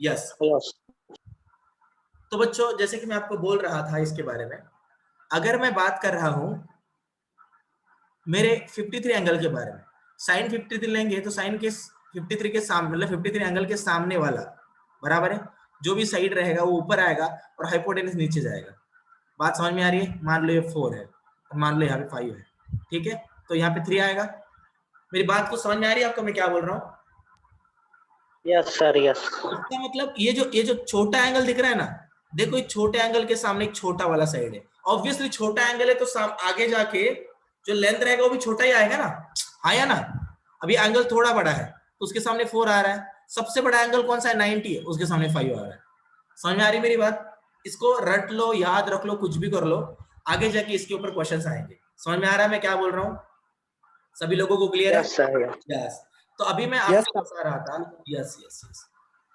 Yes. Yes तो बच्चों जैसे कि मैं आपको बोल रहा था इसके बारे में, अगर मैं बात कर रहा हूं मेरे 53 एंगल के बारे में, साइन 53 लेंगे तो साइन के 53 के सामने, मतलब 53 एंगल के सामने वाला बराबर है, जो भी साइड रहेगा वो ऊपर आएगा और हाइपोटेनस नीचे जाएगा। बात समझ में आ रही है? मान लो ये 4 है और मान लो यहाँ पे 5 है, ठीक है, तो यहाँ पे 3 आएगा। मेरी बात को समझ में आ रही है आपको मैं क्या बोल रहा हूँ? Yes sir yes. इसका मतलब ये जो छोटा एंगल दिख रहा है ना, देखो ये छोटे एंगल के सामने एक छोटा वाला साइड है, ऑब्वियसली छोटा एंगल है तो आगे जाके जो लेंथ रहेगा वो भी छोटा ही आएगा ना, आया ना। अभी एंगल थोड़ा बड़ा है तो उसके सामने 4 आ रहा है, सबसे बड़ा एंगल कौन सा है 90 है, उसके सामने 5 आ रहा है। समझ में आ रही मेरी बात? इसको रट लो, याद रख लो, कुछ भी कर लो, आगे जाके इसके ऊपर क्वेश्चंस आएंगे। समझ में आ रहा है मैं क्या बोल रहा हूँ? सभी लोगों को क्लियर है? Yes sir yes. यस। तो अभी मैं आपको बता रहा था, यस यस यस,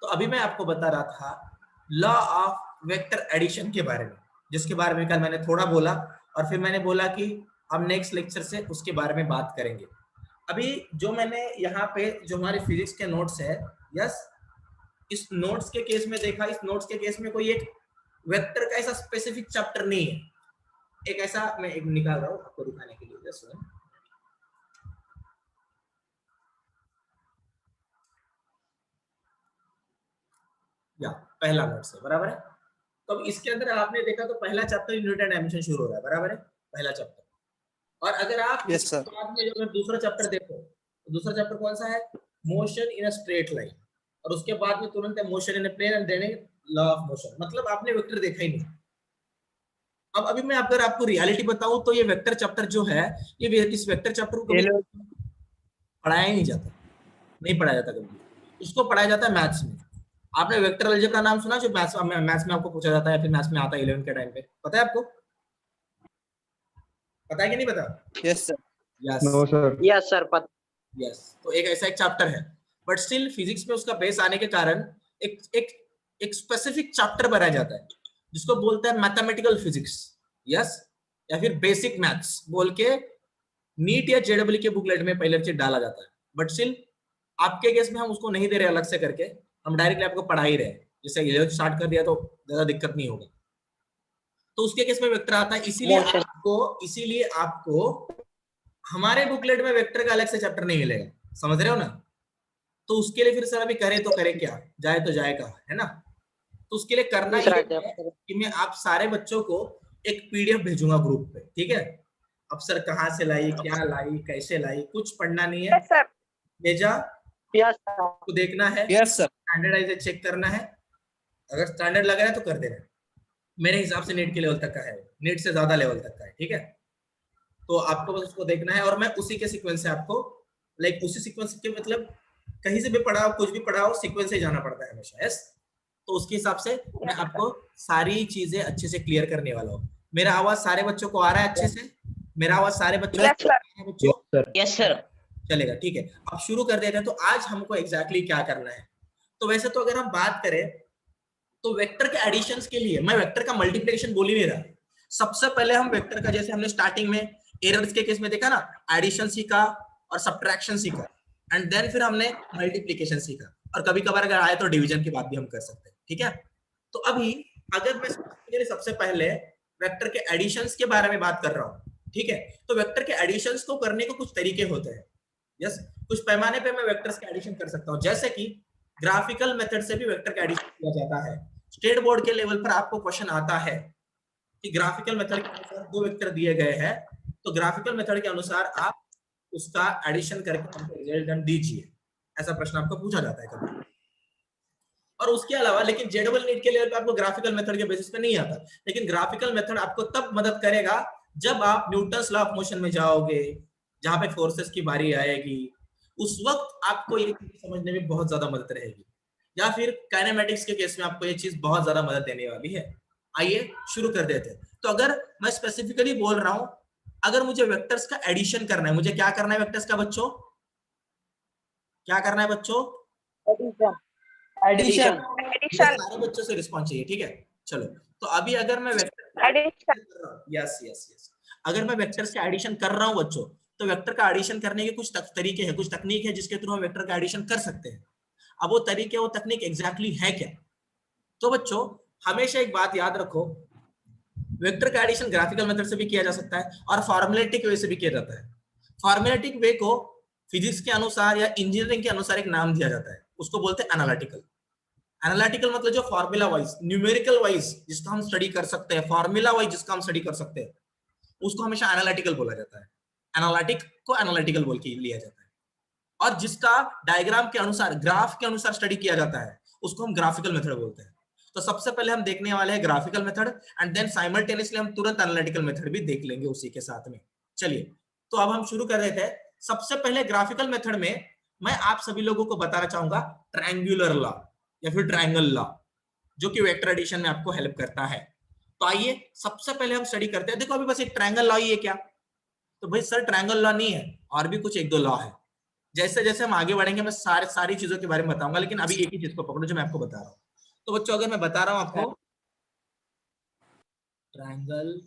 तो अभी मैं आपको बता रहा था लॉ ऑफ वेक्टर एडिशन के बारे में, जिसके बारे में कल मैंने थोड़ा बोला और फिर मैंने बोला कि हम नेक्स्ट लेक्चर से उसके बारे में बात करेंगे। अभी जो मैंने यहाँ पे जो हमारे फिजिक्स के नोट्स है, यस, इस नोट्स के केस में देखा, इस नोट्स के केस में कोई एक वेक्टर का ऐसा स्पेसिफिक चैप्टर नहीं है। एक ऐसा मैं एक निकाल रहा हूँ आपको दिखाने के लिए, जस्ट या पहला नोट्स है बराबर है। तो अब इसके अंदर आपने देखा तो पहला चैप्टर यूनिट एंड डायमेंशन शुरू हो रहा है बराबर है, पहला चैप्टर। और अगर आप यस सर। बाद में अगर दूसरा चैप्टर देखो तो दूसरा चैप्टर कौन सा है? Motion in a straight line, और उसके बाद में तुरंत है motion in a plane and then law of motion. मतलब आपने वेक्टर देखा ही नहीं। अब अभी मैं अगर आपको रियलिटी बताऊं तो ये वेक्टर चैप्टर जो है, ये इस वेक्टर चैप्टर को कभी पढ़ाया ही नहीं जाता, नहीं पढ़ाया जाता कभी, इसको पढ़ाया जाता है मैथ्स में। आपने वेक्टर अलजेब्रा नाम सुना जो मैथ्स में आपको पूछा जाता है, फिर मैथ्स में आता है 11 के टाइम पे, पता है आपको? पता है कि नहीं पता? Yes sir. Yes no sir. Yes sir पता। यस। तो एक ऐसा एक चैप्टर है, बट स्टिल फिजिक्स में उसका बेस आने के कारण एक एक एक स्पेसिफिक चैप्टर बनाया जाता है जिसको बोलते हैं मैथमेटिकल फिजिक्स, यस, या फिर बेसिक मैथ्स बोल के नीट या जेडब्ल्यू के बुकलेट में पहले से डाला जाता है। बट स्टिल आपके केस में हम उसको नहीं दे रहे अलग से करके, हम डायरेक्टली आपको पढ़ा ही रहे, जैसे 11 स्टार्ट कर दिया तो ज्यादा दिक्कत नहीं होगा। तो उसके केस में वेक्टर आता है, इसीलिए आपको हमारे बुकलेट में वेक्टर का अलग से चैप्टर नहीं मिलेगा, समझ रहे हो ना? तो उसके लिए फिर सर अभी करे तो करे क्या, जाए तो जाए कहाँ, है ना? तो उसके लिए करना ये है कि मैं आप सारे बच्चों को एक पीडीएफ भेजूंगा ग्रुप पे, ठीक है? अब सर कहाँ से लाई, क्या लाई, कैसे लाई, कुछ पढ़ना नहीं है, भेजा तो देखना है, यस सर। स्टैंडर्डाइज चेक करना है, अगर स्टैंडर्ड लग रहा है तो कर देना। मेरे हिसाब से नीट के लेवल तक का है, नीट से ज्यादा लेवल तक का है, ठीक है? तो आपको बस उसको देखना है और मैं उसी के सीक्वेंस से आपको, लाइक उसी सीक्वेंस के, मतलब कहीं से भी पढ़ाओ, कुछ भी पढ़ाओ, सीक्वेंस से जाना पड़ता है हमेशा, यस। तो उसके हिसाब से मैं आपको सारी चीजें अच्छे से क्लियर करने वाला हूँ। मेरा आवाज सारे बच्चों को आ रहा है अच्छे से? मेरा आवाज सारे बच्चों को? Yes sir. चलेगा, ठीक है। अब शुरू कर देते हैं। तो आज हमको एग्जैक्टली क्या करना है? तो वैसे तो अगर हम बात करें तो वेक्टर के एडिशंस के लिए मैं वेक्टर का मल्टीप्लिकेशन बोल ही नहीं रहा। सबसे पहले हम वेक्टर का, जैसे हमने स्टार्टिंग में एरर्स के केस में देखा ना, एडिशन सीखा और सबट्रैक्शन सीखा, एंड देन फिर हमने मल्टीप्लिकेशन सीखा, और कभी कभार अगर आए तो डिवीजन की बात भी हम कर सकते हैं, ठीक है? तो अभी अगर मैं सबसे पहले वेक्टर के एडिशंस के बारे में बात कर रहा हूं, ठीक है? तो वेक्टर के एडिशंस को करने के कुछ तरीके होते हैं, यस। कुछ पैमाने पे मैं वेक्टर्स के एडिशन कर सकता हूं, जैसे कि ग्राफिकल मेथड से भी वेक्टर का एडिशन किया जाता है। स्टेट बोर्ड के लेवल पर आपको क्वेश्चन आता है कि ग्राफिकल मेथड के अनुसार दो वेक्टर दिए गए हैं, तो ग्राफिकल मेथड के अनुसार आप उसका एडिशन करके हमको रिजल्ट दीजिए, ऐसा प्रश्न आपको पूछा जाता है कभी। और उसके अलावा लेकिन जेडबल नीट के लेवल पे आपको ग्राफिकल मेथड के बेसिस पे नहीं आता, लेकिन ग्राफिकल मेथड आपको तब मदद करेगा जब आप न्यूटन्स लॉ ऑफ मोशन में जाओगे, जहां पे फोर्सेस की बारी आएगी, उस वक्त आपको ये चीज समझने में बहुत ज्यादा मदद रहेगी, या फिर काइनेमेटिक्स के केस में आपको ये चीज बहुत ज्यादा मदद देने वाली है। आइए शुरू कर देते हैं। तो अगर मैं स्पेसिफिकली बोल रहा हूं, अगर मुझे वेक्टर्स का एडिशन करना है, मुझे क्या करना है वेक्टर्स का बच्चों? क्या करना है बच्चों? एडिशन। सारे बच्चों से रिस्पॉन्स चाहिए, ठीक है? चलो, तो अभी अगर मैं यस यस यस, अगर मैं वेक्टर्स का एडिशन कर रहा हूं बच्चों, तो वेक्टर का एडिशन करने के कुछ तरीके हैं, कुछ तकनीक है जिसके थ्रू हम वेक्टर का एडिशन कर सकते हैं। अब वो तरीके, वो तकनीक एग्जैक्टली है क्या? तो बच्चों हमेशा एक बात याद रखो, वेक्टर का एडिशन ग्राफिकल मेथड से भी किया जा सकता है और फॉर्मुलेटिक वे से भी किया जाता है। फॉर्मुलेटिक वे को फिजिक्स के अनुसार या इंजीनियरिंग के अनुसार एक नाम दिया जाता है, उसको बोलते हैं एनालिटिकल। एनालिटिकल मतलब जो फॉर्मूला वाइज, न्यूमेरिकल वाइज जिसका हम स्टडी कर सकते हैं, फॉर्मूला वाइज जिसका हम स्टडी कर सकते हैं, उसको हमेशा एनालिटिकल बोला जाता है। एनालिटिक को एनालिटिकल बोल के लिया जाता है। और जिसका डायग्राम के अनुसार, ग्राफ के अनुसार स्टडी किया जाता है, उसको हम ग्राफिकल मेथड बोलते हैं। तो सबसे पहले हम देखने वाले हैं graphical method, and then simultaneously हम तुरंत एनालिटिकल मेथड भी देख लेंगे उसी के साथ में। चलिए तो अब हम शुरू कर रहे थे। सबसे पहले ग्राफिकल मेथड में मैं आप सभी लोगों को बताना चाहूंगा ट्रायंगुलर लॉ या फिर ट्रायंगल लॉ, जो कि वेक्टर एडिशन में आपको हेल्प करता है। तो आइए सबसे पहले हम स्टडी करते हैं। देखो अभी बस एक ट्रायंगल लॉ ही है क्या? तो भाई सर ट्रायंगल लॉ नहीं है, और भी कुछ एक दो लॉ है। जैसे जैसे हम आगे बढ़ेंगे मैं सारी चीजों के बारे में बताऊंगा, लेकिन अभी एक ही चीज को पकड़ो जो मैं आपको बता रहा हूँ। तो बच्चों अगर मैं बता रहा हूँ आपको triangle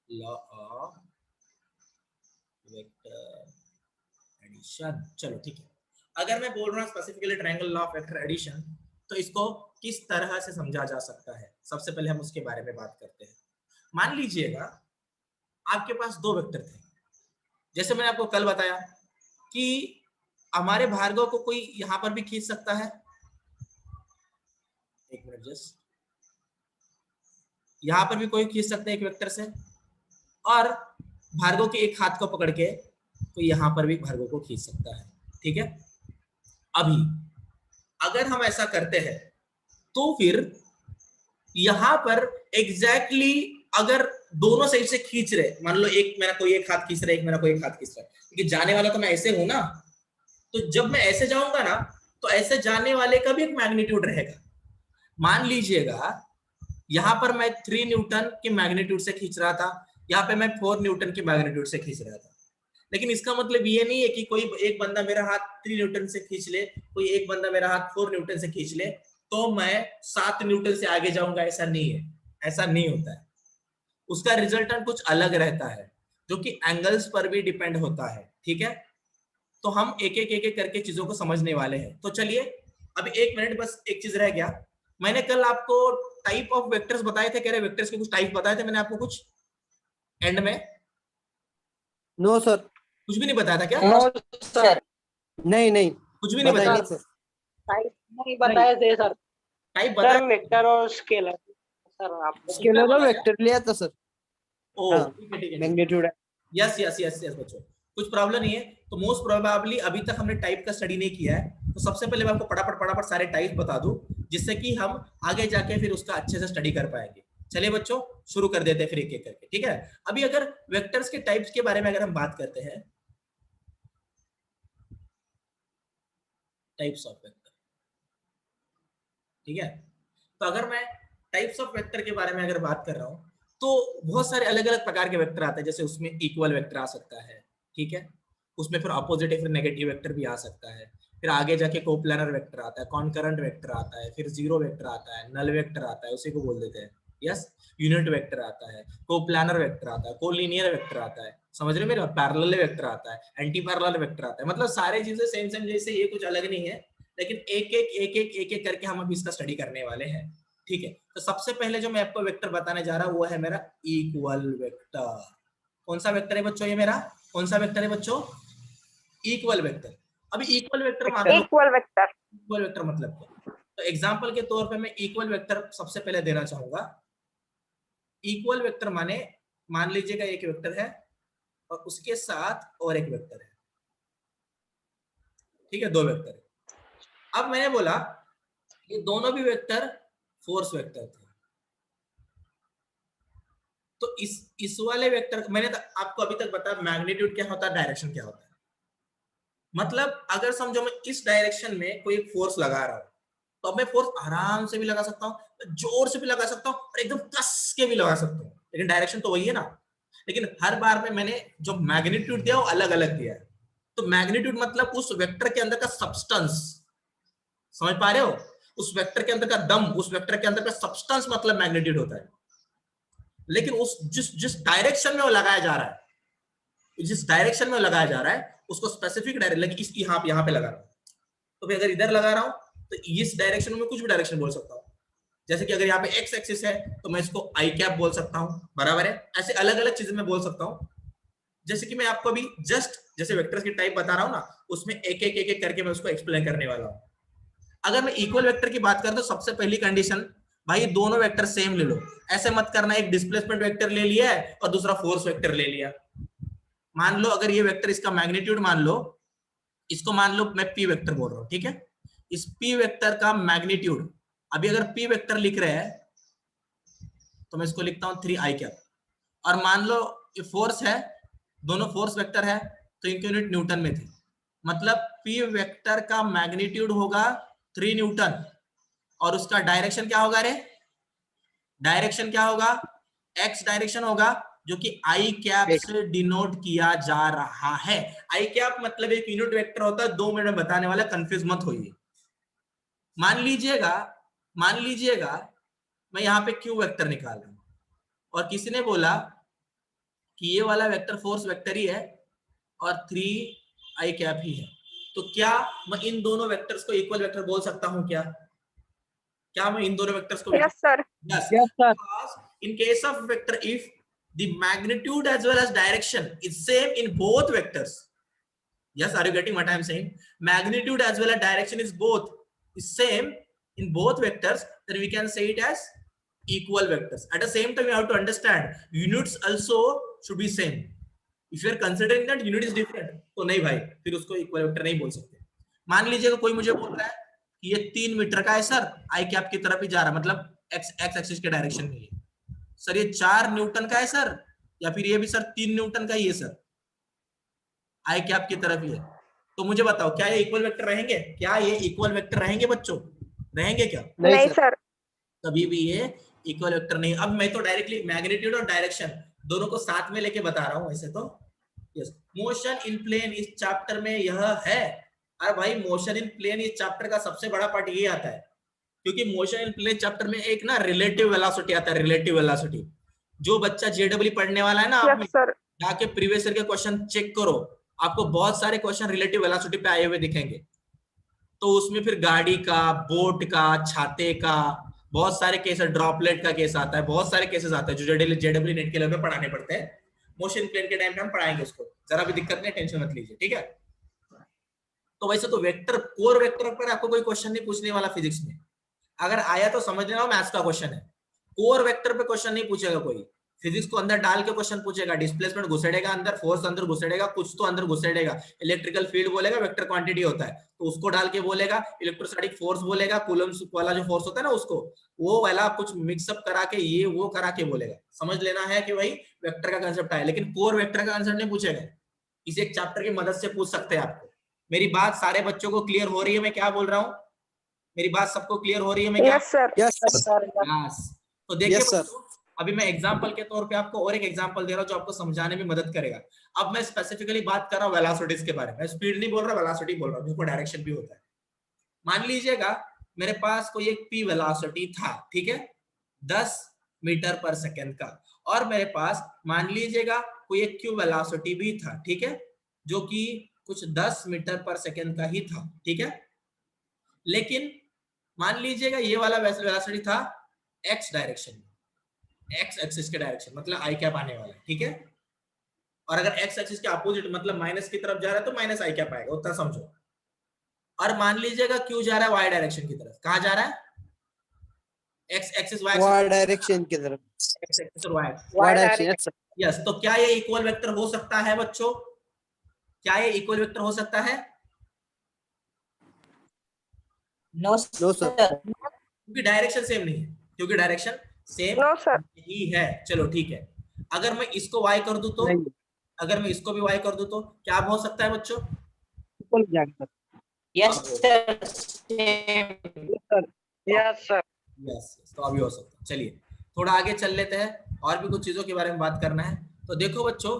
law of vector addition, चलो ठीक है। अगर मैं बोल रहा हूँ specifically triangle law of vector addition, तो इसको किस तरह से समझा जा सकता है, सबसे पहले हम उसके बारे में बात करते हैं। मान लीजिएगा आपके पास दो वेक्टर थे, जैसे मैंने आपको कल बताया कि हमारे भार्गव को कोई यहां पर भी खींच सकता है। एक मिनट जस्ट, यहां पर भी कोई खींच सकता है एक वेक्टर से, और भार्गव के एक हाथ को पकड़ के तो यहां पर भी भार्गव को खींच सकता है। ठीक है, अभी अगर हम ऐसा करते हैं तो फिर यहां पर एग्जैक्टली अगर दोनों साइड से खींच रहे, मान लो एक मेरा कोई एक हाथ खींच रहा है, एक मेरा कोई एक हाथ खींच रहा है, क्योंकि जाने वाला तो मैं ऐसे हूं ना, तो जब मैं ऐसे जाऊंगा ना तो ऐसे जाने वाले का भी एक मैग्नीट्यूड रहेगा। मान लीजिएगा यहां पर मैं 3 न्यूटन के मैग्नीट्यूड से खींच रहा था, यहाँ पे मैं 4 न्यूटन के मैग्नीट्यूड से खींच रहा था, लेकिन इसका मतलब ये नहीं है कि कोई एक बंदा मेरा हाथ 3 न्यूटन से खींच ले, कोई एक बंदा मेरा हाथ 4 न्यूटन से खींच ले तो मैं 7 न्यूटन से आगे जाऊंगा, ऐसा नहीं है। ऐसा नहीं होता है, उसका रिजल्टेंट कुछ अलग रहता है, जो कि एंगल्स पर भी डिपेंड होता है। ठीक है, तो हम एक एक करके चीजों को समझने वाले हैं। तो चलिए अभी एक मिनट, बस एक चीज रह गया। मैंने कल आपको टाइप ऑफ वेक्टर्स बताए थे, कह रहे वेक्टर्स के कुछ टाइप बताए थे मैंने आपको कुछ एंड में। नो सर, कुछ भी नहीं बताया था क्या? नो सर, नहीं नहीं कुछ भी नहीं बताइए बताया? नहीं सर। टाइप नहीं बताए थे सर। टाइप सर बताया? वेक्टर और स्केलर सर आपको स्केलर और वेक्टर लिया था सर। ओ हाँ, ठीक है ठीक है, मैग्नीट्यूड है। यस यस यस यस बच्चों, कुछ प्रॉब्लम नहीं है। तो मोस्ट प्रोबेबली अभी तक हमने टाइप का स्टडी नहीं किया है, तो सबसे पहले मैं आपको फटाफट सारे टाइप बता दूं, जिससे कि हम आगे जाके फिर उसका अच्छे से स्टडी कर पाएंगे। चलिए बच्चों शुरू कर देते हैं फिर एक एक करके। ठीक है, अभी अगर वेक्टर्स के टाइप्स के बारे में अगर हम बात करते हैं, टाइप्स ऑफ वेक्टर, ठीक है, तो अगर मैं टाइप्स ऑफ वेक्टर के बारे में अगर बात कर रहा हूं तो बहुत सारे अलग अलग प्रकार के वेक्टर आते हैं। जैसे उसमें इक्वल वेक्टर आ सकता है, ठीक है, उसमें फिर अपोजिट या फिर नेगेटिव वेक्टर भी आ सकता है, फिर आगे जाके कोप्लानर वेक्टर आता है, कॉनकरेंट वेक्टर आता है, फिर जीरो वेक्टर आता है, नल वेक्टर आता है, उसी को बोल देते हैं, यस, यूनिट वेक्टर आता है, कोप्लानर वेक्टर आता है, कोलिनियर वेक्टर आता है, समझ रहे हो मेरा, पैरेलल वेक्टर आता है, एंटी पैरेलल वेक्टर आता है। मतलब सारे चीजें सेम सेम जैसे, ये कुछ अलग नहीं है, लेकिन एक एक करके हम अभी इसका स्टडी करने वाले हैं। ठीक है, तो सबसे पहले जो मैं आपको वेक्टर बताने जा रहा हूं वो है मेरा इक्वल वेक्टर। कौन सा वेक्टर है बच्चों ये मेरा? कौन सा वेक्टर है बच्चों? Equal vector. अभी इक्वल वेक्टर मान लो, इक्वल वेक्टर इक्वल वेक्टर मतलब क्या? तो एग्जांपल के तौर पे मैं इक्वल वेक्टर सबसे पहले देना चाहूंगा। इक्वल वेक्टर माने, मान लीजिएगा एक वेक्टर है और उसके साथ और एक वेक्टर है, ठीक है, दो वेक्टर है। अब मैंने बोला ये दोनों भी वेक्टर फोर्स वेक्टर थे, तो इस वाले वेक्टर मैंने तो आपको अभी तक बताया मैग्नीट्यूड क्या होता है, डायरेक्शन क्या होता है। मतलब अगर समझो मैं इस डायरेक्शन में कोई एक फोर्स लगा रहा हूं, तो अब मैं फोर्स आराम से भी लगा सकता हूं, जोर से भी लगा सकता हूं और एकदम कस के भी लगा सकता हूं, लेकिन डायरेक्शन तो वही है ना। लेकिन हर बार में मैंने जो मैग्नीट्यूड दिया वो अलग अलग दिया है। तो मैग्नीट्यूड मतलब उस वेक्टर के अंदर का सब्सटेंस, समझ पा रहे हो? उस वेक्टर के अंदर का दम, उस वेक्टर के अंदर का सब्सटेंस मतलब मैग्नीट्यूड होता है। लेकिन उस जिस जिस डायरेक्शन में वो लगाया जा रहा है, जिस डायरेक्शन में लगाया जा रहा है उसको स्पेसिफिक डायरेक्शन, इस यहाँ पे लगा रहा हूं, तो फिर अगर इधर लगा रहा हूं तो इस डायरेक्शन में कुछ भी डायरेक्शन बोल सकता हूं। जैसे कि अगर यहाँ पे एक्स एक्सिस है तो मैं इसको आई कैप बोल सकता हूँ, बराबर है। ऐसे अलग अलग चीजें मैं बोल सकता हूँ। जैसे कि मैं आपको अभी जस्ट जैसे वेक्टर्स की टाइप बता रहा हूँ ना, उसमें एक एक करके मैं उसको एक्सप्लेन करने वाला हूँ। अगर मैं इक्वल वेक्टर की बात करूं तो सबसे पहली कंडीशन, भाई दोनों वेक्टर सेम ले लो। ऐसे मत करना एक डिस्प्लेसमेंट वेक्टर ले लिया है और दूसरा फोर्स वेक्टर ले लिया। मान लो अगर ये वेक्टर इसका मैग्नीट्यूड मान लो, इसको मान लो मैं पी वेक्टर बोल रहा हूं, ठीक है। इस पी वेक्टर का मैग्नीट्यूड, अभी अगर पी वेक्टर लिख रहे हैं तो मैं इसको लिखता हूं 3i कैप। और मान लो ये फोर्स है, दोनों फोर्स वेक्टर है तो इनके यूनिट न्यूटन में थे, मतलब पी वेक्टर का मैग्नीट्यूड होगा 3 न्यूटन और उसका डायरेक्शन क्या होगा रे? डायरेक्शन क्या होगा? एक्स डायरेक्शन होगा, जो कि आई कैप से डिनोट किया जा रहा है। आई कैप मतलब एक यूनिट वेक्टर होता है, 2 मिनट में बताने वाला, कंफ्यूज मत होइए। मान लीजिएगा मैं यहाँ पे क्यू वेक्टर निकाल रहा हूं और किसी ने बोला कि ये वाला वेक्टर फोर्स वेक्टर ही है और 3i कैप ही है, तो क्या मैं इन दोनों वेक्टर्स को इक्वल वेक्टर बोल सकता हूं? क्या मैं इन दोनों वेक्टर्स को? Yes sir. Yes, sir. In case of vector, if the magnitude as well as direction is same in both vectors, yes, are you getting what I am saying? Magnitude as well as direction is same in both vectors, then we can say it as equal vectors. At the same time, you have to understand units also should be same. If you are considering that unit is different, तो नहीं भाई, फिर उसको equal vector नहीं बोल सकते। मान लीजिएगा कोई मुझे बोल रहा है कि ये 3 मीटर का है सर, आई कैप की तरफ ही जा रहा है, मतलब एक्स एक्सिस के डायरेक्शन में है सर। ये 4 न्यूटन का है सर, या फिर ये भी सर 3 न्यूटन का ही है सर, आई कैप की तरफ ही है। तो मुझे बताओ क्या ये इक्वल वेक्टर रहेंगे? क्या ये इक्वल वेक्टर रहेंगे बच्चों? रहेंगे क्या? नहीं सर। कभी भी ये इक्वल वेक्टर नहीं। अब मैं तो डायरेक्टली मैग्नीट्यूड और डायरेक्शन दोनों को साथ में लेके बता रहा हूं ऐसे तो। यस, मोशन इन प्लेन इस चैप्टर में यह है। अरे भाई मोशन इन प्लेन इस चैप्टर का सबसे बड़ा पार्ट ये आता है, क्योंकि मोशन इन प्लेन चैप्टर में एक ना रिलेटिव वेलोसिटी आता है। रिलेटिव वेलोसिटी, जो बच्चा जेडब्ल्यू पढ़ने वाला है ना, आप जाके प्रीवियस ईयर के क्वेश्चन चेक करो, आपको बहुत सारे क्वेश्चन रिलेटिव वेलोसिटी पे आए हुए दिखेंगे। तो उसमें फिर गाड़ी का, बोट का, छाते का, बहुत सारे केस, ड्रॉपलेट का केस आता है, बहुत सारे केसेस आते हैं जो जेडब्ल्यू नेट के लेवल पे पढ़ाने पड़ते हैं। मोशन प्लेन के टाइम पे हम पढ़ाएंगे उसको, जरा भी दिक्कत नहीं, टेंशन मत लीजिए, ठीक है। तो वैसे तो वेक्टर, कोर वेक्टर पर आपको कोई क्वेश्चन नहीं पूछने वाला फिजिक्स में। अगर आया तो समझ लेना मैथ्स का क्वेश्चन है। कोर वेक्टर पे क्वेश्चन नहीं पूछेगा कोई, फिजिक्स को अंदर डाल के क्वेश्चन पूछेगा। डिस्प्लेसमेंट घुसेड़ेगा अंदर, फोर्स अंदर घुसेड़ेगा, कुछ तो अंदर घुसेड़ेगा। इलेक्ट्रिकल फील्ड बोलेगा, वेक्टर क्वांटिटी होता है तो उसको डाल के बोलेगा। इलेक्ट्रोस्टैटिक फोर्स बोलेगा, कूलम्ब वाला जो फोर्स होता है ना उसको, वो वाला कुछ मिक्सअप करा के ये वो करा के बोलेगा। समझ लेना है कि भाई वेक्टर का कंसेप्ट है, लेकिन कोर वेक्टर का कंसेप्ट नहीं पूछेगा। इसे एक चैप्टर की मदद से पूछ सकते हैं आपको। मेरी बात सारे बच्चों को क्लियर हो रही है मैं क्या बोल रहा हूँ? मेरी बात सबको क्लियर हो रही है मैं क्या? Yes, sir. तो देखिए Yes, sir. अभी मैं एग्जांपल के तौर पे आपको और एक एग्जांपल दे रहा हूं जो आपको समझाने में मदद करेगा। अब मैं स्पेसिफिकली बात कर रहा हूं वेलोसिटीज के बारे में। स्पीड नहीं बोल रहा, वेलोसिटी बोल रहा हूं, जिसको डायरेक्शन भी होता है। मान लीजिएगा मेरे पास कोई एक पी वेलोसिटी था, ठीक है, 10 मीटर पर सेकेंड का, और मेरे पास मान लीजिएगा कोई एक क्यू वेलोसिटी भी था, ठीक है, जो कि कुछ 10 मीटर पर सेकेंड का ही था, ठीक है। लेकिन मान लीजिएगा ये वाला वेलोसिटी था एक्स डायरेक्शन में, एक्स एक्सिस के डायरेक्शन, मतलब आई कैप आने वाला है, ठीक है। और अगर एक्स एक्सिस के अपोजिट मतलब माइनस की तरफ जा रहा है तो माइनस आई कैप आएगा, उतना समझो। और मान लीजिएगा क्यू जा रहा है वाई डायरेक्शन की तरफ। कहां जा रहा है? एक्स एक्सिस वाई डायरेक्शन की तरफ। एक्स एक्सिस और वाई डायरेक्शन। यस, तो क्या ये इक्वल वेक्टर हो सकता है बच्चों? क्या ये इक्वल वेक्टर हो सकता है? No sir. क्योंकि डायरेक्शन सेम नहीं है, क्योंकि डायरेक्शन सेम ही है। चलो ठीक है, अगर मैं इसको y कर दूं तो, अगर मैं इसको भी y कर दूं तो क्या हो सकता है बच्चों? Yes sir. Yes sir. Yes, तो अभी हो सकता है। चलिए थोड़ा आगे चल लेते हैं, और भी कुछ चीजों के बारे में बात करना है। तो देखो बच्चों,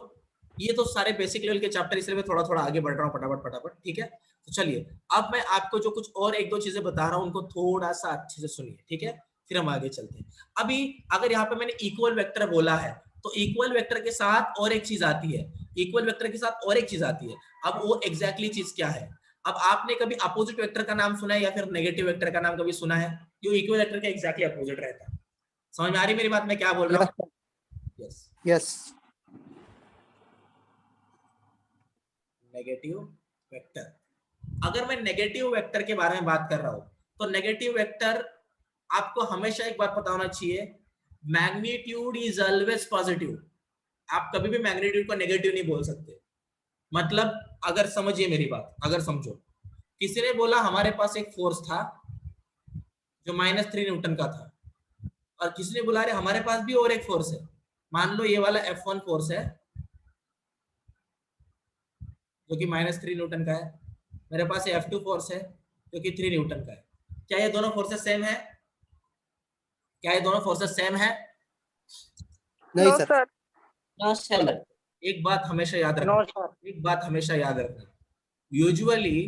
ये तो सारे बेसिक लेवल के चैप्टर, इसलिए मैं थोड़ा थोड़ा आगे बढ़ रहा हूँ फटाफट, ठीक है। तो चलिए अब मैं आपको जो कुछ और एक दो चीजें बता रहा हूँ उनको थोड़ा सा अच्छे से सुनिए, ठीक है, फिर हम आगे चलते हैं। अभी अगर यहाँ पे मैंने इक्वल वेक्टर बोला है तो इक्वल वेक्टर के साथ और एक चीज आती है, इक्वल वेक्टर के साथ और एक चीज आती है। अब वो एग्जैक्टली चीज क्या है? अब आपने कभी अपोजिट वेक्टर का नाम सुना है या फिर नेगेटिव वेक्टर का नाम कभी सुना है? जो इक्वल वेक्टर के एग्जैक्टली अपोजिट रहता है। समझ में आ रही मेरी बात, मैं क्या बोल रहा हूँ? Yes, Yes. Negative vector. अगर मैं नेगेटिव वेक्टर के बारे में बात कर रहा हूं तो नेगेटिव वेक्टर आपको हमेशा एक बात पता होना चाहिए, मैग्नीट्यूड इज ऑलवेज पॉजिटिव। आप कभी भी मैग्नीट्यूड को नेगेटिव नहीं बोल सकते। मतलब अगर समझिए मेरी बात, अगर समझो, किसी ने बोला हमारे पास एक फोर्स था जो -3 न्यूटन का था, और किसी ने बोला अरे हमारे पास भी और एक फोर्स है, मान लो ये वाला F1 फोर्स है जो कि -3 न्यूटन का है, मेरे पास ये F2 फोर्स है जो कि 3 न्यूटन का है। क्या ये दोनों फोर्सेस सेम है? क्या ये दोनों फोर्सेस सेम है? नहीं no sir. Sir. No sir. एक बात हमेशा याद नो रखना, सर। एक बात हमेशा याद रखना, यूजुअली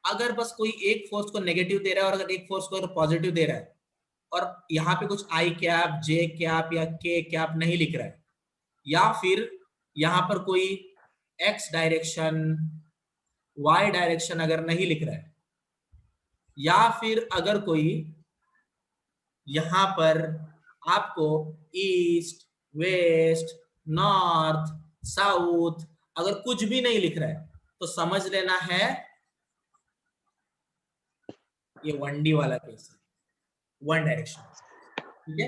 अगर बस कोई एक फोर्स को नेगेटिव दे रहा है और अगर एक फोर्स को पॉजिटिव दे रहा है और यहाँ पे कुछ आई कैप, जे कैप या के कैप नहीं लिख रहा है, या फिर यहाँ पर कोई एक्स डायरेक्शन, वाई डायरेक्शन अगर नहीं लिख रहा है, या फिर अगर कोई यहाँ पर आपको ईस्ट, वेस्ट, नॉर्थ, साउथ अगर कुछ भी नहीं लिख रहा है तो समझ लेना है ये 1D वाला केस है, वन डायरेक्शन। ठीक है?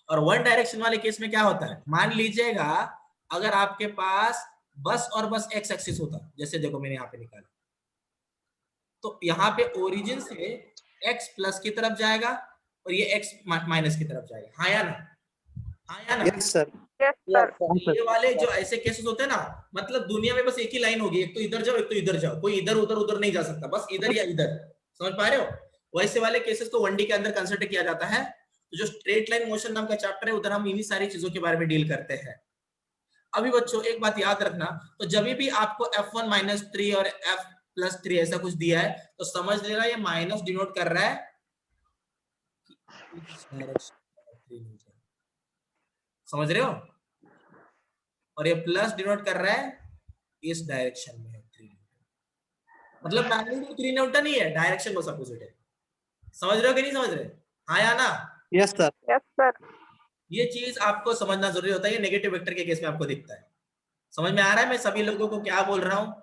और वन डायरेक्शन वाले केस में क्या होता है, मान लीजिएगा अगर आपके पास बस और बस एक्स एक्सिस होता, जैसे देखो मैंने यहाँ पे निकाला, तो यहाँ पे ओरिजिन से एक्स प्लस की तरफ जाएगा और ये एक्स माइनस की तरफ जाएगा। हाँ या ना? हाँ या ना? Yes sir. Yes sir. ये वाले जो ऐसे केसेस होते हैं ना, मतलब दुनिया में बस एक ही लाइन होगी, एक तो इधर जाओ एक तो इधर जाओ, कोई इधर उधर उधर नहीं जा सकता, बस इधर या इधर। समझ पा रहे हो? वैसे वाले केसेस को 1D के अंदर कंसिडर किया जाता है। तो जो स्ट्रेट लाइन मोशन नाम का चैप्टर है उधर हम इन्हीं सारी चीजों के बारे में डील करते हैं। अभी बच्चों एक बात याद रखना, तो जब भी आपको F1 -3 और F+3 ऐसा कुछ दिया है तो समझ लेना ये माइनस डिनोट कर रहा है, समझ रहे हो, और ये प्लस डिनोट कर रहा है इस डायरेक्शन में है 3 न्यूटन। मतलब मैग्नीट्यूड 3 न्यूटन ही है, डायरेक्शन बस अपोजिट है। समझ रहे हो कि नहीं समझ रहे? हाँ या ना? Yes sir. Yes sir. ये चीज आपको समझना जरूरी होता है, ये नेगेटिव वेक्टर के केस में आपको दिखता है। समझ में आ रहा है मैं सभी लोगों को क्या बोल रहा हूँ?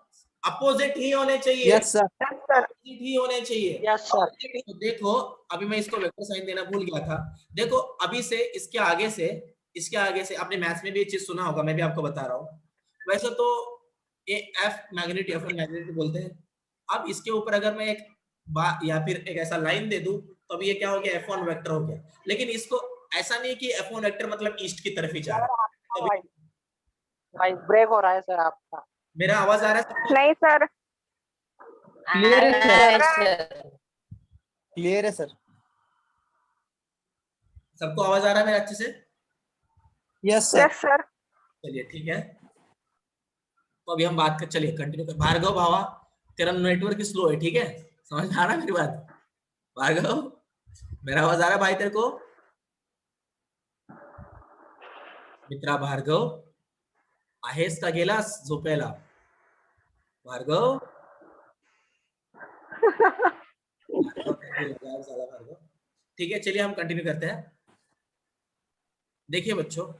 अपोजिट ही होने चाहिए, Yes sir. Yes sir. Opposite ही होने चाहिए। Yes sir. तो देखो अभी मैं इसको वेक्टर साइन देना भूल गया था। देखो अभी से इसके आगे से आपने मैथ्स में भी ये चीज सुना होगा, मैं भी आपको बता रहा हूँ। वैसे तो ये एफ मैग्नेट F1 मैग्नेट बोलते हैं। अब इसके ऊपर अगर मैं एक या फिर एक ऐसा लाइन दे दूं तो अब ये क्या हो गया, F1 वेक्टर हो गया। लेकिन इसको ऐसा नहीं कि F1 वेक्टर मतलब ईस्ट की तरफ ही जा रहा है। वॉइस ब्रेक हो रहा है सर आपका। मेरा आवाज आ रहा है सबको? नहीं सर। Clear है सर। Clear है सर. सबको आवाज आ रहा है मेरा अच्छे से? Yes sir. Yes sir. चलिए ठीक है, तो अभी हम बात कर, चलिए कंटिन्यू कर। भार्गव भावा तेरा नेटवर्क स्लो है, ठीक है? समझ आ रहा है मेरी बात? भार्गव मेरा आवाज आ रहा है भाई तेरे को? मित्रा भार्गव आहेस का गेलास झोपेला? भार्गव भार्गव ठीक है, चलिए हम कंटिन्यू करते हैं। देखिए बच्चों,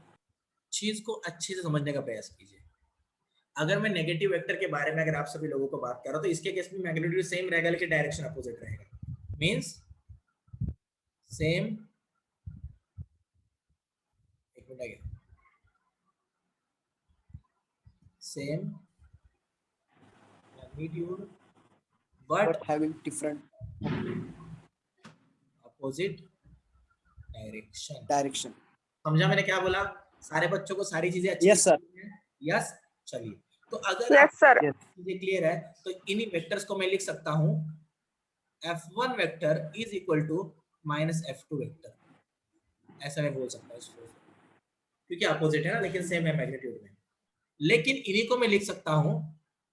चीज को अच्छे से समझने का प्रयास कीजिए। अगर मैं नेगेटिव वेक्टर के बारे में अगर आप सभी लोगों को बात कर रहा हूं तो इसके केस में मैग्नीट्यूड सेम रहेगा लेकिन डायरेक्शन अपोजिट रहेगा। मींस सेम, एक मिनट आगे, same magnitude But but having different opposite direction. direction. समझा मैंने क्या बोला? सारे बच्चों को सारी चीजें अच्छी Yes sir. यस चलिए, तो अगर यस सर। चीजें क्लियर है तो इन्हीं वेक्टर्स को मैं लिख सकता हूं F1 vector is equal to -F2 vector, ऐसा मैं बोल सकता हूँ इसको, क्योंकि अपोजिट है ना लेकिन सेम है मैग्नीट्यूड में। लेकिन इन्हीं को मैं लिख सकता हूँ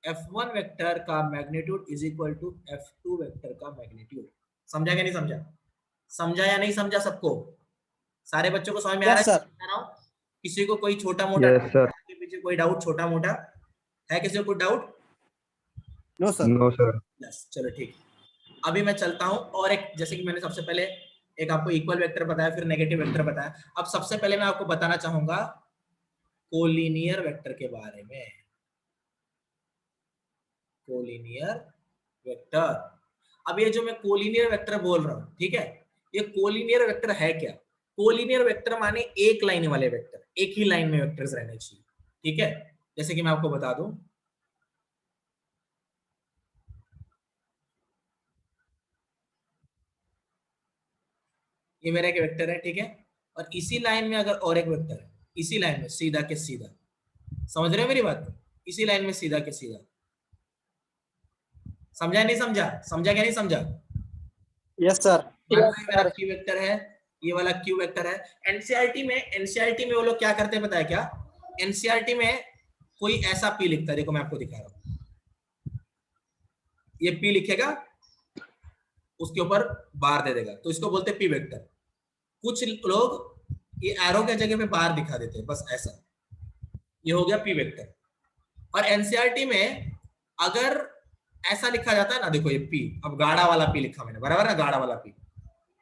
F1 वेक्टर का magnitude is equal to F2 vector का मैग्नीट्यूड। समझा क्या नहीं समझा? समझा या नहीं समझा सबको? सारे बच्चों को समझ में आ Yes रहा sir. है? किसी को कोई छोटा मोटा Yes, sir. पीछे कोई डाउट, छोटा मोटा है किसी को कोई doubt? No sir. No sir. Yes, चलो ठीक है। अभी मैं चलता हूं और एक, जैसे कि मैंने सबसे पहले एक आपको इक्वल वेक्टर बताया, फिर नेगेटिव वेक्टर बताया। अब सबसे पहले मैं आपको बताना चाहूंगा कोलिनियर वेक्टर के बारे में। कोलिनियर वेक्टर, अब ये जो मैं कोलिनियर वेक्टर बोल रहा हूं, ठीक है, ये कोलिनियर वेक्टर है क्या? कोलिनियर वेक्टर माने एक लाइन वाले वेक्टर, एक ही लाइन में वेक्टर्स रहने चाहिए, ठीक है। जैसे कि मैं आपको बता दूं, ये मेरा एक वेक्टर है, ठीक है, और इसी लाइन में अगर और एक वेक्टर है, इसी लाइन में सीधा के सीधा, समझ रहे हो मेरी बात? इसी लाइन में सीधा के सीधा, समझा नहीं समझा? समझा क्या नहीं समझा? Yes sir. मेरा क्यू वेक्टर है, ये वाला क्यू वेक्टर है। एनसीईआरटी में वो लोग क्या करते हैं पता है क्या? एनसीईआरटी में कोई ऐसा पी लिखता है, देखो मैं आपको दिखा रहा हूं, ये पी लिखेगा, उसके ऊपर बार दे देगा, तो इसको बोलते हैं पी वेक्टर। कुछ लोग ये एरो के जगह पे बार दिखा देते हैं, बस ऐसा, ये हो गया पी वेक्टर। और एनसीईआरटी में अगर ऐसा लिखा जाता है ना, देखो ये पी, अब गाढ़ा वाला पी लिखा मैंने, बराबर ना, गाढ़ा वाला पी,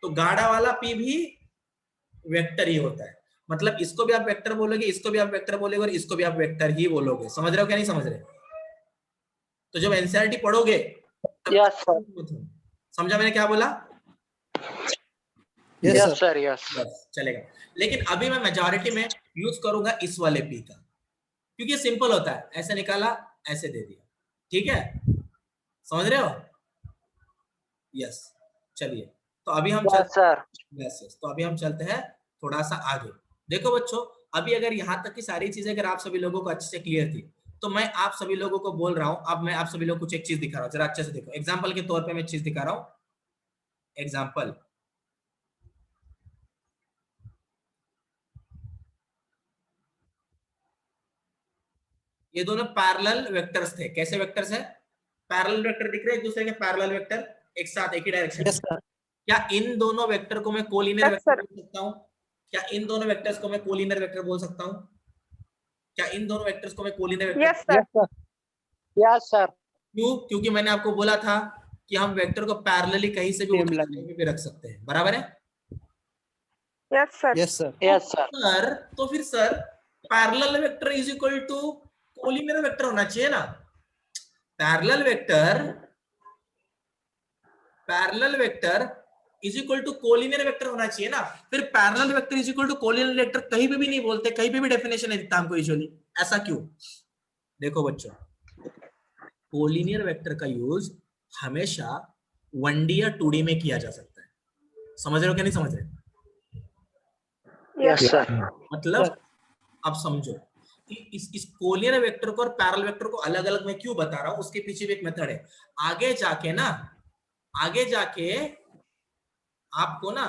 तो गाढ़ा वाला पी भी वेक्टर ही होता है। मतलब इसको भी आप वेक्टर बोलोगे, इसको भी आप वेक्टर बोलोगे, और इसको भी आप वेक्टर ही बोलोगे। समझ रहे हो क्या नहीं समझ रहे? तो जब एनसीईआरटी पढ़ोगे यस सर। समझा मैंने क्या बोला? Yes sir. यस बस चलेगा। लेकिन अभी मैं मेजॉरिटी में यूज करूंगा इस वाले पी का, क्योंकि ये सिंपल होता है, ऐसे निकाला, ऐसे दे दिया, ठीक है, समझ रहे हो? यस, चलिए, तो अभी हम सर। यस, तो अभी हम चलते हैं थोड़ा सा आगे। देखो बच्चों, अभी अगर यहाँ तक की सारी चीजें अगर आप सभी लोगों को अच्छे से क्लियर थी, तो मैं आप सभी लोगों को बोल रहा हूँ, अब मैं आप सभी लोगों को कुछ एक चीज दिखा रहा हूँ, जरा अच्छे से देखो। एग्जाम्पल के तौर पे मैं चीज दिखा रहा हूँ, एग्जाम्पल, ये दोनों पैरेलल वेक्टर्स थे। कैसे वेक्टर्स है? पैरेलल वेक्टर दिख रहे हैं एक दूसरे के, पैरेलल वेक्टर एक साथ एक ही डायरेक्शन। Yes sir. क्या इन दोनों वेक्टर को मैं कोलिनियर Yes, वेक्टर sir. बोल सकता हूँ? क्या इन दोनों वेक्टर्स को मैं कोलिनियर वेक्टर बोल सकता हूँ? क्या इन दोनों वेक्टर्स को मैं collinear vector? Yes, sir. Yes sir. Yes sir. क्यों? क्योंकि मैंने आपको बोला था कि हम वेक्टर को पैरेलली कहीं से भी Same उठा के line. कहीं भी रख सकते हैं, बराबर है? Yes, sir. Yes sir. Yes sir. Sir, तो फिर sir parallel vector is equal to collinear vector होना चाहिए ना? Parallel vector is equal to collinear vector होना चाहिए ना? फिर parallel vector is equal to collinear vector कहीं पे भी नहीं बोलते, कहीं पे भी डेफिनेशन नहीं दिखता हमको यूजुअली। ऐसा क्यों? देखो बच्चों, कोलिनियर वेक्टर का यूज हमेशा 1D या 2D में किया जा सकता है। समझ रहे हो क्या नहीं समझ रहे? Yes. Yes sir. मतलब अब समझो कि इस कोलिनियर वेक्टर को और पैरेलल वेक्टर को अलग अलग मैं क्यों बता रहा हूं, उसके पीछे भी एक मेथड है। आगे जाके आपको ना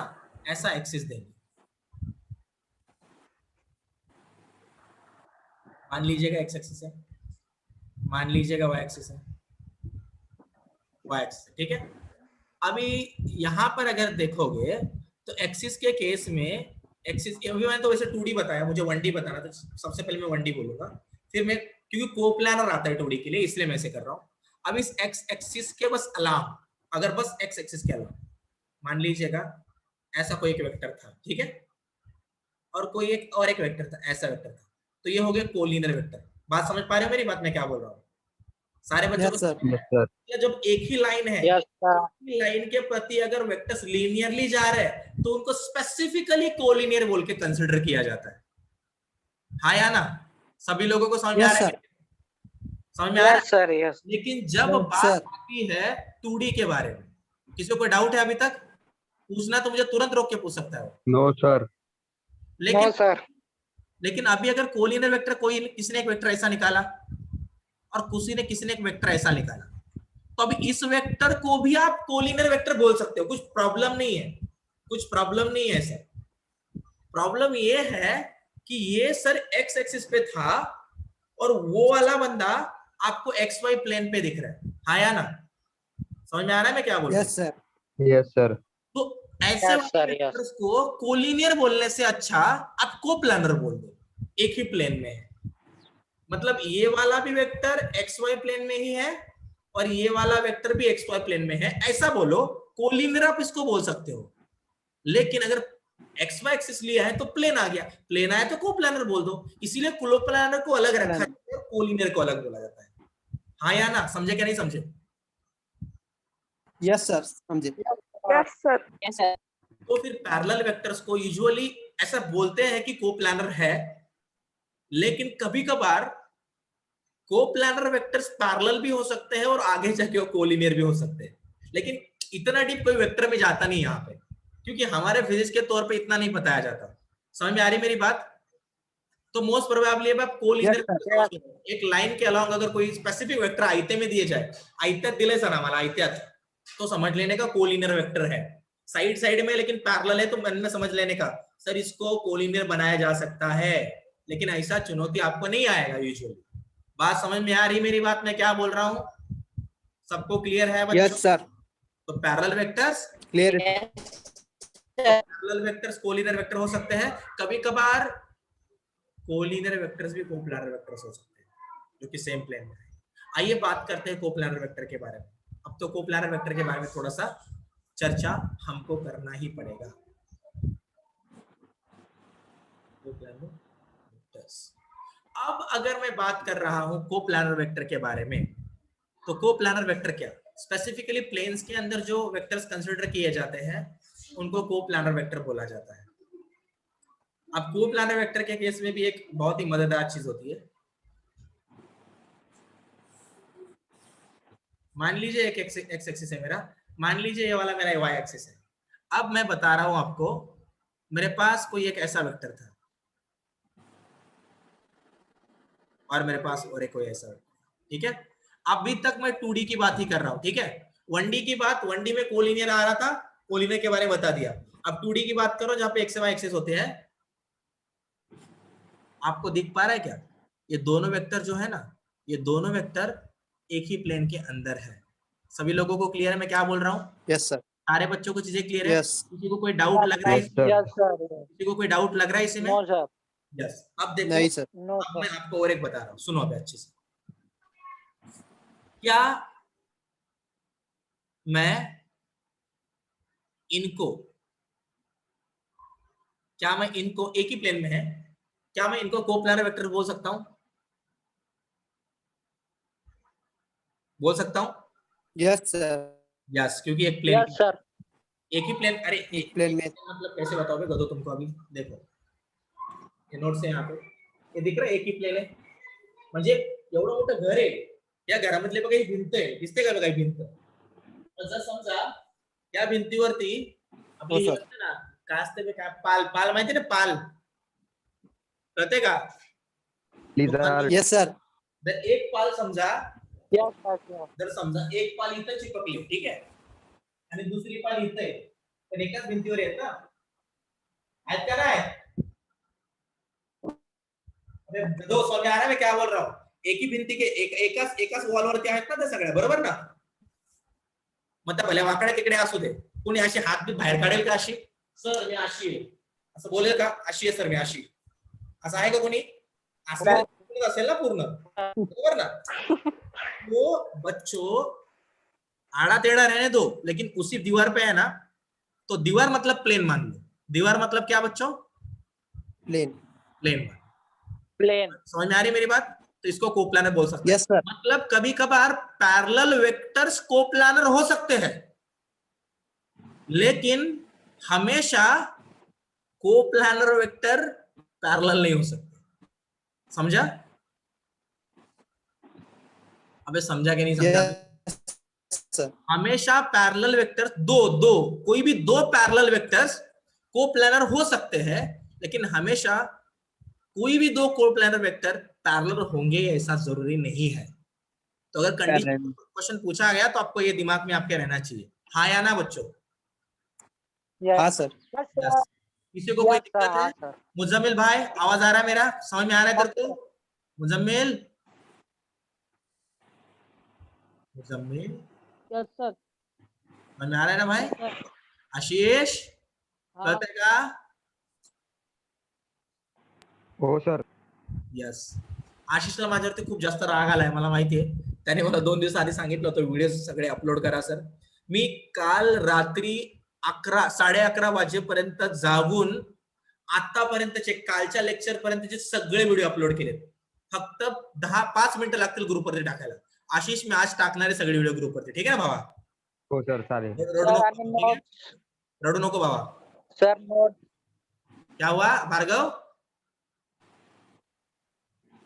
ऐसा एक्सिस देंगे, मान लीजिएगा एक्स एक्सिस है, मान लीजिएगा वाई एक्सिस है, वाई एक्सिस, ठीक है। अभी यहां पर अगर देखोगे तो एक्सिस के केस में, एक्सिस अभी मैंने तो वैसे 2D बताया, मुझे 1D बताना था, सबसे पहले मैं 1D बोलूंगा, फिर मैं, क्योंकि कोप्लानर आता है 2D के लिए, इसलिए मैं ऐसे कर रहा हूं। अब इस एक्स एक्सिस के बस अलावा, अगर बस एक्स एक्सिस के अलावा मान लीजिएगा ऐसा कोई एक वेक्टर था, ठीक है, और कोई एक और एक वेक्टर था, ऐसा वेक्टर था, तो ये हो गया कोलिनियर वेक्टर। बात समझ पा रहे हो मेरी बात, मैं क्या बोल रहा हूँ? सारे बच्चों यस सर। को यस सर। जब एक ही लाइन है, यस सर। लाइन के प्रति अगर वेक्टर्स लीनियरली जा रहे हैं तो उनको स्पेसिफिकली कोलिनियर बोल के कंसीडर किया जाता है। हाँ या ना? सभी लोगों को समझ में आ यस रहा है? सर। समझ में आ रहा है? Yes sir. यस। लेकिन जब Yes, बात sir. आती है 2D के बारे में, किसी को कोई डाउट है अभी तक? पूछना तो मुझे तुरंत रोक के पूछ सकता है। No sir. नो लेकिन सर। लेकिन अभी अगर कोलिनियर वेक्टर, कोई किसी ने एक वेक्टर ऐसा निकाला और किसी ने एक वेक्टर ऐसा निकाला, तो अभी इस वेक्टर को भी आप कोलिनियर वेक्टर बोल सकते हो, कुछ प्रॉब्लम नहीं है, कुछ प्रॉब्लम नहीं है सर। प्रॉब्लम ये है कि ये सर एक्स एक्सिस पे था और वो वाला बंदा आपको एक्स वाई प्लेन पे दिख रहा है। हाँ या ना? समझ में आ रहा है मैं क्या बोल रहा हूं? Yes sir. Yes sir. तो ऐसे Yes, sir, yes. वेक्टर्स को कोलिनियर बोलने से अच्छा आप कोप्लानर बोल दो, एक ही प्लेन में है। मतलब ये वाला भी वेक्टर एक्स वाई प्लेन में ही है और ये वाला वेक्टर भी एक्स वाई प्लेन में है, ऐसा बोलो, कोलिनियर आप इसको बोल सकते हो। लेकिन अगर एक्स वाई एक्सिस लिया है तो प्लेन आ गया, प्लेन आया तो कोप्लानर बोल दो, इसीलिए कोप्लानर को अलग रखा जाता है और कोलिनियर को अलग बोला जाता है। हाँ या ना, समझे क्या नहीं समझे? यस सर, समझे। Yes, sir. तो फिर पैरेलल वेक्टर्स को यूजुअली ऐसा बोलते हैं कि कोप्लानर है, लेकिन कभी कभार कोप्लानर वेक्टर्स पैरेलल भी हो सकते हैं और आगे जाके कोलिनियर भी हो सकते हैं। लेकिन इतना डीप कोई वेक्टर में जाता नहीं यहाँ पे, क्योंकि हमारे फिजिक्स के तौर पे इतना नहीं बताया जाता। समझ में आ रही मेरी बात? तो मोस्ट प्रोबेबली अब आप कोलिनियर एक लाइन के अलावा अगर कोई स्पेसिफिक वेक्टर आयते में दिए जाए, आयत्यात दिले सर आम्हाला आयत्यात, तो समझ लेने का कोलिनियर वेक्टर है। साइड साइड में लेकिन पैरेलल है तो मन में समझ लेने का सर इसको कोलिनियर बनाया जा सकता है, लेकिन ऐसा चुनौती आपको नहीं आएगा यूजुअली। बात समझ में आ रही मेरी बात, मैं क्या बोल रहा हूँ? सबको क्लियर है बच्चों? यस सर, तो parallel vectors, clear. Parallel vectors collinear vector हो सकते हैं, कभी कभार कोलिनियर वेक्टर्स भी कोप्लानर वेक्टर्स हो सकते हैं जो कि सेम प्लेन में है। आइए बात करते हैं कोप्लानर वेक्टर के बारे में। अब तो कोप्लानर वेक्टर के बारे में थोड़ा सा चर्चा हमको करना ही पड़ेगा। कोप्लानर वेक्टर्स, अब अगर मैं बात कर रहा हूं कोप्लानर वेक्टर के बारे में, तो कोप्लानर वेक्टर क्या, स्पेसिफिकली प्लेन्स के अंदर जो वेक्टर्स कंसीडर किए जाते हैं उनको कोप्लानर वेक्टर बोला जाता है। अब कोप्लानर वेक्टर के केस में भी एक बहुत ही मजेदार चीज होती है। मान लीजिए एक एक्स एक्सिस है मेरा, मान लीजिए ये वाला मेरा वाई एक्सिस है। अब मैं बता रहा हूं आपको, मेरे पास कोई एक ऐसा वेक्टर था और मेरे पास और एक कोई ऐसा वेक्टर, ठीक है? अभी तक मैं 2D की बात ही कर रहा हूं, ठीक है? 1D की बात, 1D में कोलिनियर आ रहा था, कोलिनियर के बारे में बता दिया। अब 2D की बात करो जहां पे एक्स वाई एक्सिस होते हैं। आपको दिख पा रहा है क्या? ये दोनों वेक्टर जो है ना, ये दोनों वेक्टर एक ही प्लेन के अंदर है। सभी लोगों को क्लियर है मैं क्या बोल रहा हूँ? Yes sir. सारे बच्चों को चीजें क्लियर है? यस। किसी को कोई डाउट लग रहा है? Yes, sir. किसी को कोई डाउट लग रहा है इसमें? No, sir. यस। अब देखो, नहीं सर। No, अब मैं sir. आपको और एक बता रहा हूँ, सुनो अभी अच्छे से। क्या मैं इनको, क्या मैं इनको एक ही प्लेन में है, क्या मैं इनको कोप्लानर वेक्टर बोल सकता हूं? बोल सकता हूं? Yes sir. यस, क्योंकि एक प्लेन, Yes, sir. एक ही प्लेन। अरे एक प्लेन में मतलब कैसे बताओगे गधो तुमको? अभी देखो ये नोट्स है यहाँ पे, ये दिख रहा है एक ही प्लेन है, म्हणजे एवढं मोठं घर आहे, या घरामधले बघा ही भिंत आहे, दिसते का बघा ही भिंत? जर समजा या भिंतीवरती आपली हे असते ना, काय असते बे, काय पाल, पाल माहिती ना पाल, कळते का? Yes sir. जर एक पाल समजा, Yes, sir. जर समजा एक पाल इथं चिपकली, ठीक आहे, आणि दुसरी पाल इथं आहे, पण एकाच भिंतीवर आहेत ना, आहेत का नाही? अरे दो समझ आ रहा है मैं क्या बोल रहा हूँ? एक ही भिंती के एकाच एकाच वॉलवरती आहेत ना ते सगळ्या, बरोबर ना? मग त्या भल्या वाकड्या तिकडे असू दे, कोणी अशी हात बी बाहेर काढेल का अशी, सर मी अशी आहे असं बोलेल का? अशी आहे सर मी अशी, असं आहे का कोणी? असं असेल ना पूर्ण, बरोबर ना? वो बच्चों आड़ा टेढ़ा रहने दो, लेकिन उसी दीवार पे है ना, तो दीवार मतलब प्लेन मान लो। दीवार मतलब क्या बच्चों? प्लेन। प्लेन। Plane. समझ में आ रही मेरी बात? तो इसको कोप्लानर बोल सकते हैं। Yes sir. मतलब कभी कभार पैरेलल वेक्टर्स कोप्लानर हो सकते हैं, लेकिन हमेशा कोप्लानर वेक्टर पैरेलल नहीं हो सकते। समझा? अबे समझा कि नहीं समझा? सर। हमेशा पैरेलल वेक्टर्स दो कोई भी दो पैरेलल वेक्टर्स कोप्लानर हो सकते हैं, लेकिन हमेशा कोई भी दो कोप्लानर वेक्टर पैरेलल होंगे ऐसा जरूरी नहीं है। तो अगर कंडीशन क्वेश्चन पूछा गया तो आपको ये दिमाग में आपके रहना चाहिए, हाँ या ना बच्चों? Yes. हाँ सर। Yes, Yes. sir. किसी को कोई Yes, दिक्कत है? sir. Sir. मुजम्मिल भाई आवाज आ रहा है मेरा? समझ में आ रहा है तेरे को? Muzammil, Muzammil Yes, sir. समझ में आ रहा है ना भाई? Sir. आशीष कहते का? हो सर। यस। आशिषला माझ्यावरती खूप जास्त राग आलाय, मला माहितीये. त्याने मला 2 दिवस आधी सांगितलं होतं व्हिडिओ सगळे अपलोड करा सर. मी काल रात्री 11:30 वाजेपर्यंत जागून आतापर्यंतचे कालच्या लेक्चर पर्यंतचे सगळे व्हिडिओ अपलोड केलेत. फक्त 5 मिनिटं लागतील ग्रुपवरती टाकायला. आशिष मी आज टाकणारे सगळे व्हिडिओ ग्रुपवरती, ठीक आहे भावा? हो सर चालेल. रडू नको, ठीक आहे? रडू नको बाबा. सर नोट क्या हुआ भार्गव?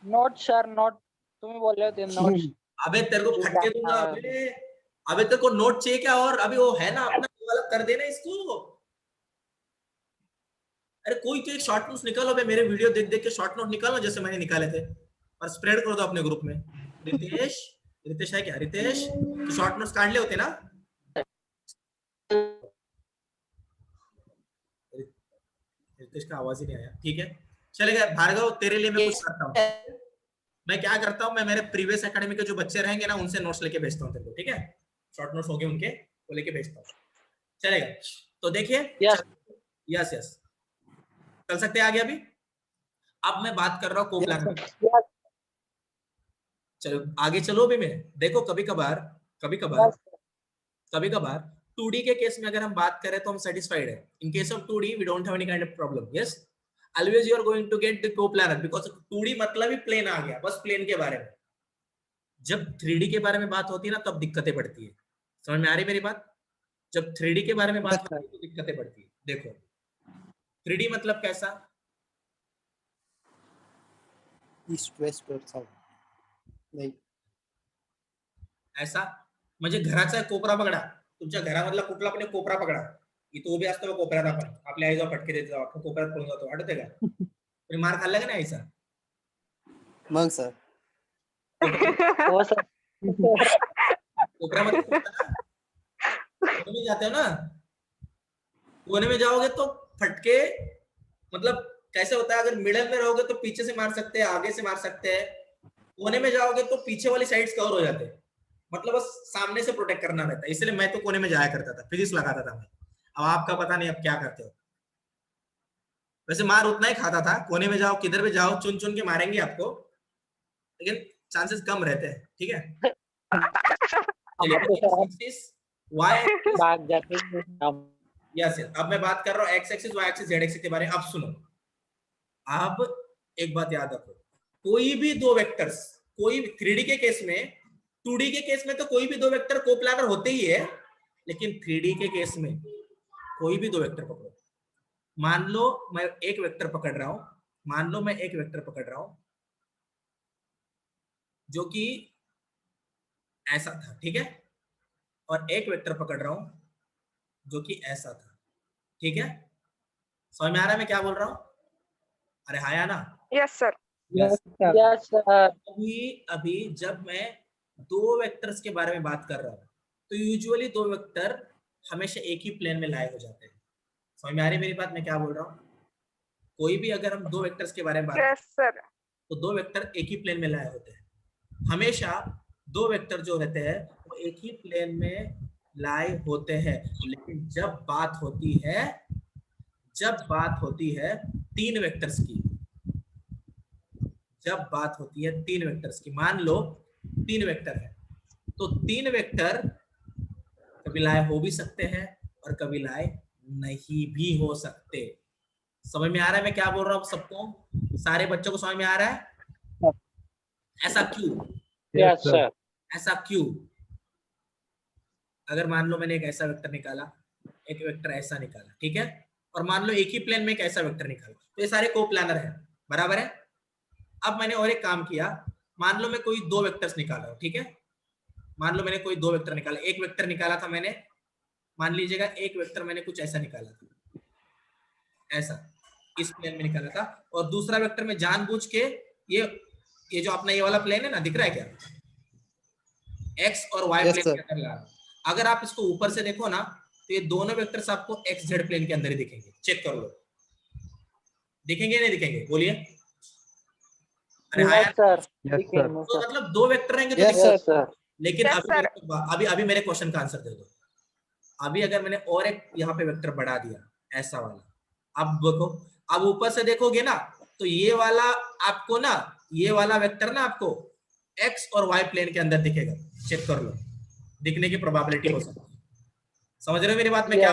नोट सर नोट तुम्ही बोलले होते नोट. अबे तेरे को फटके दूंगा अबे. अबे तेरे को नोट चाहिए क्या? और अभी वो है ना अपना वाला कर देना इसको. अरे कोई तो एक शॉर्ट नोट्स निकालो बे, मेरे वीडियो देख देख के शॉर्ट नोट निकालो जैसे मैंने निकाले थे और स्प्रेड कर दो अपने ग्रुप में. रितेश है क्या? रितेश तो शॉर्ट नोट्स काढले होते ना? रितेश का आवाज ही नहीं आया. ठीक है चलेगा. भार्गव तेरे लिए मैं कुछ करता हूँ. मैं क्या करता हूँ, मैं मेरे प्रीवियस एकेडमी के जो बच्चे रहेंगे ना उनसे नोट्स लेके भेजता हूँ तेरे को, ठीक है? शॉर्ट नोट्स हो गए उनके, वो लेके भेजता हूँ. चलेगा. तो देखिए यस यस चल सकते हैं आगे. अभी अब मैं बात कर रहा हूँ कोप्लानर. चलो आगे चलो. अभी मैं देखो कभी कभार 2D के केस में अगर हम बात करें तो हम सेटिस्फाइड है. In case of 2D we don't have any kind of problem. Yes always you are going to get the coplanar because 2D मतलब ही प्लेन आ गया, बस प्लेन के बारे में. जब 3D के बारे में बात होती है ना तब दिक्कतें पड़ती है. समझ में आ रही मेरी बात? जब 3D के बारे में बात होती है तो दिक्कतें पड़ती है. देखो 3D मतलब कैसा? ईस्ट वेस्ट और साउथ नाही. ऐसा म्हणजे घराचा कोपरा पकडा, तुमच्या घरामधला कुठला पण एक कोपरा पकडा. इथं उभे असतो कोपऱ्यात आपण, आपल्या आईला फटके देत जाऊ, आपण कोपऱ्यात पळून जातो. आठवतंय का? तुम्ही मार खाल्ला का नाही आईचा? मग सर हो सर. कोपऱ्यामध्ये कोने में जाते हो ना, कोने में जाओगे तो फटके मतलब कैसे होता है? अगर मिडल में रहोगे तो पीछे से मार सकते हैं, आगे से मार सकते हैं. कोने में जाओगे तो पीछे वाली साइड्स कवर हो जाते हैं. मतलब बस सामने से प्रोटेक्ट करना रहता है. इसलिए मैं तो कोने में जाया करता था, फिजिक्स लगाता था मैं. अब आपका पता नहीं अब क्या करते हो. वैसे मार उतना ही खाता था. कोने में जाओ किधर भी जाओ चुन चुन के मारेंगे आपको, लेकिन चांसेस कम रहते हैं. ठीक है. भाग जाते हैं. यस अब मैं बात कर रहा हूँ x axis y axis z axis के बारे में. अब सुनो, अब एक बात याद रखो, कोई भी दो वेक्टर्स, कोई 3D के केस में, 2D के केस में तो कोई भी दो वेक्टर कोप्लानर होते ही है, लेकिन 3D के केस में कोई भी दो वेक्टर पकड़ो. मान लो मैं एक वेक्टर पकड़ रहा हूं, जो कि ऐसा था, ठीक है, और एक वेक्टर पकड़ रहा हूं जो कि ऐसा था. ठीक है, समझ में आ रहा है मैं क्या बोल रहा हूं? अरे हाया ना. Yes, sir. Yes sir. अभी जब मैं दो वेक्टर्स के बारे में बात कर रहा हूं तो यूजुअली दो वेक्टर हमेशा एक ही प्लेन में लाए हो जाते हैं. समझ में आ रही है मेरी बात मैं क्या बोल रहा हूँ? कोई भी अगर हम दो वेक्टर्स के बारे में बात Yes, sir. तो दो वेक्टर एक ही प्लेन में लाए होते हैं. हमेशा दो वेक्टर जो रहते हैं वो एक ही प्लेन में लाए होते हैं. लेकिन जब बात होती है तीन वेक्टर्स की, मान लो तीन वेक्टर है, तो तीन वेक्टर कभी लाए हो भी सकते हैं और कभी लाए नहीं भी हो सकते. समझ में आ रहा है मैं क्या बोल रहा हूँ? सबको, सारे बच्चों को समझ में आ रहा है? ऐसा क्यों? Yes sir. ऐसा क्यों? अगर मान लो मैंने एक ऐसा वेक्टर निकाला, एक वेक्टर ऐसा निकाला, ठीक है, और मान लो एक ही प्लेन में एक ऐसा वेक्टर निकाला, तो ये सारे कोप्लानर है, बराबर है. अब मैंने और एक काम किया, मान लो मैं कोई दो वेक्टर्स निकाला हूं, ठीक है, मान लो मैंने कोई दो वेक्टर निकाला. एक वेक्टर निकाला था मैंने, मान लीजिएगा एक वेक्टर मैंने कुछ ऐसा निकाला था, ऐसा इस प्लेन में निकाला था, और दूसरा वेक्टर में जानबूझ के ये जो अपना ये वाला प्लेन है ना, दिख रहा है क्या? एक्स और वाई Yes, प्लेन sir. के अंदर ला. अगर आप इसको ऊपर से देखो ना तो ये दोनों वेक्टर्स आपको एक्स जेड प्लेन के अंदर ही दिखेंगे. चेक कर लो, दिखेंगे नहीं दिखेंगे? बोलिए. अरे हाँ यार, सर. तो मतलब दो वेक्टर रहेंगे तो Yes, दिखेंगे. सर. लेकिन Yes, sir. अभी मेरे क्वेश्चन का आंसर दे दो. अभी अगर मैंने और एक यहाँ पे वेक्टर बढ़ा दिया ऐसा वाला, अब देखो, अब ऊपर से देखोगे ना तो ये वाला आपको ना ये वाला वेक्टर ना आपको एक्स और वाई प्लेन के अंदर दिखेगा, चेक कर लो, दिखने की प्रोबेबिलिटी हो सकती है। समझ रहे हो मेरी बात में क्या